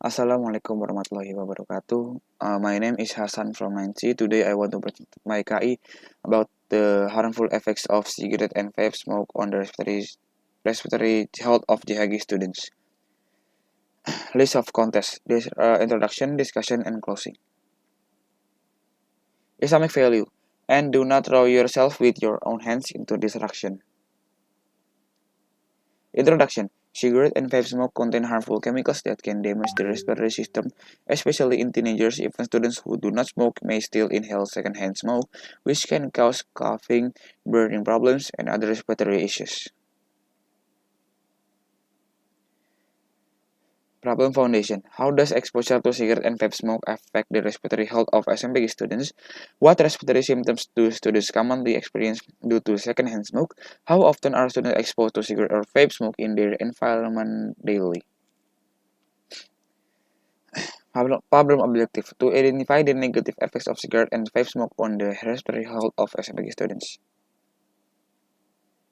Assalamualaikum warahmatullahi wabarakatuh. My name is Hasan from 9C. Today I want to present my KI about the harmful effects of cigarette and vape smoke on the respiratory health of JHGIS students. List of contests, introduction, discussion, and closing. Islamic value, and do not throw yourself with your own hands into destruction. Introduction. Cigarette and vape smoke contain harmful chemicals that can damage the respiratory system, especially in teenagers. Even students who do not smoke may still inhale secondhand smoke, which can cause coughing, breathing problems, and other respiratory issues. Problem foundation. How does exposure to cigarette and vape smoke affect the respiratory health of SMPG students? What respiratory symptoms do students commonly experience due to secondhand smoke? How often are students exposed to cigarette or vape smoke in their environment daily? Problem objective to identify the negative effects of cigarette and vape smoke on the respiratory health of SMPG students.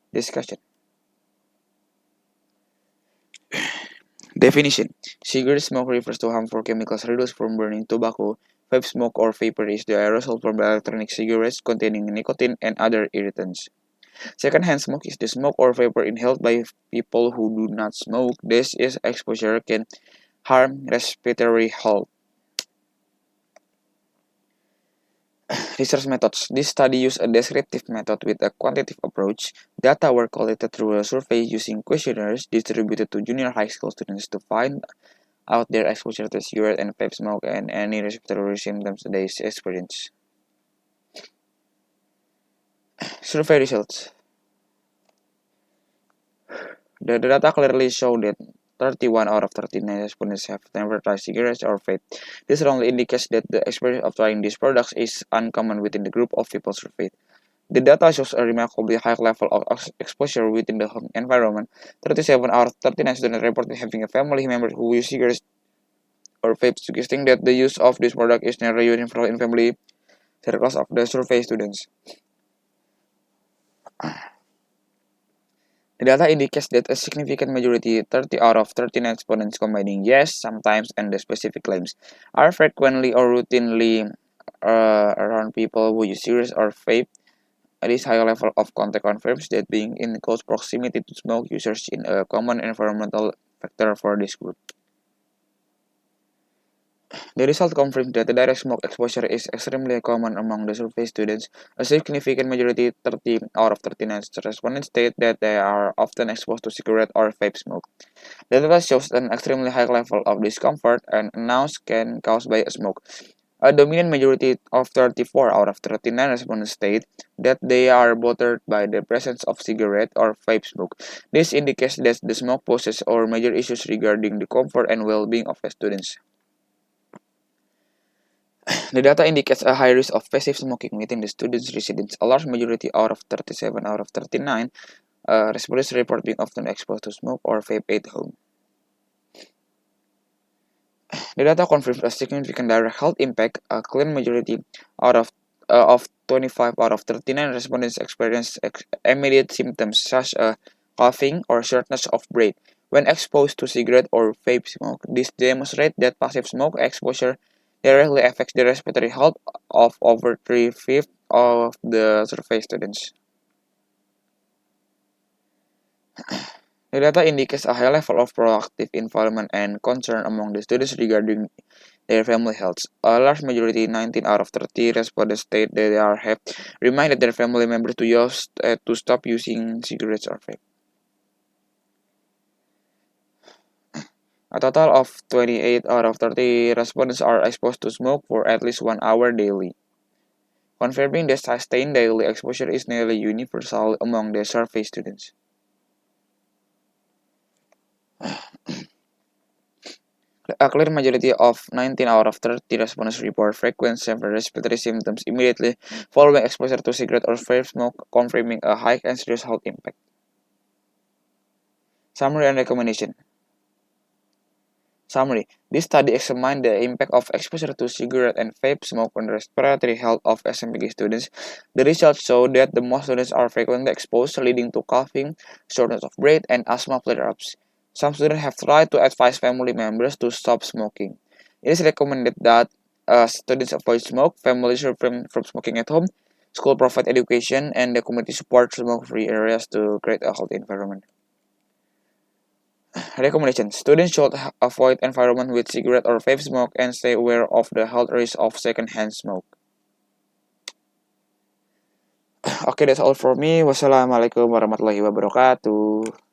Discussion. Definition. Cigarette smoke refers to harmful chemicals released from burning tobacco. Vape smoke or vapor is the aerosol from electronic cigarettes containing nicotine and other irritants. Secondhand smoke is the smoke or vapor inhaled by people who do not smoke. This is exposure can harm respiratory health. Research methods. This study used a descriptive method with a quantitative approach. Data were collected through a survey using questionnaires distributed to junior high school students to find out their exposure to cigarette and vape smoke and any respiratory symptoms they experience. Survey results. The data clearly show that 31 out of 39 respondents have never tried cigarettes or vape. This strongly indicates that the experience of trying these products is uncommon within the group of people surveyed. The data shows a remarkably high level of exposure within the home environment. 37 out of 39 students reported having a family member who use cigarettes or vape, suggesting that the use of this product is nearly universal in family circles of the survey students. The data indicates that a significant majority, 30 out of 39 respondents combining yes, sometimes, and the specific claims, are frequently or routinely around people who use cigarettes or vape. This high level of contact confirms that being in close proximity to smoke users is a common environmental factor for this group. The result confirms that the direct smoke exposure is extremely common among the survey students. A significant majority, 30 out of 39 respondents, state that they are often exposed to cigarette or vape smoke. The data shows an extremely high level of discomfort and nausea can caused by smoke. A dominant majority of 34 out of 39 respondents state that they are bothered by the presence of cigarette or vape smoke. This indicates that the smoke poses or major issues regarding the comfort and well-being of the students. The data indicates a high risk of passive smoking within the students' residence. A large majority out of 37 out of 39 respondents report being often exposed to smoke or vape at home. The data confirms a significant direct health impact. A clear majority out of 25 out of 39 respondents experienced immediate symptoms such as coughing or shortness of breath when exposed to cigarette or vape smoke. This demonstrates that passive smoke exposure directly affects the respiratory health of over 3/5 of the survey students. The data indicates a high level of proactive involvement and concern among the students regarding their family health. A large majority, 19 out of 30 respondents, state that they have reminded their family members to stop using cigarettes or vape. A total of 28 out of 30 respondents are exposed to smoke for at least 1 hour daily, confirming that sustained daily exposure is nearly universal among the survey students. A clear majority of 19 out of 30 respondents report frequent severe respiratory symptoms immediately following exposure to cigarette or vape smoke, confirming a high and serious health impact. Summary and recommendation. Summary. This study examined the impact of exposure to cigarette and vape smoke on the respiratory health of SMPG students. The results show that the most students are frequently exposed, leading to coughing, shortness of breath, and asthma flare-ups. Some students have tried to advise family members to stop smoking. It is recommended that students avoid smoke, families refrain from smoking at home, school provide education, and the community support smoke-free areas to create a healthy environment. Recommendation: students should avoid environment with cigarette or vape smoke and stay aware of the health risks of secondhand smoke. Okay, that's all for me. Wassalamualaikum warahmatullahi wabarakatuh.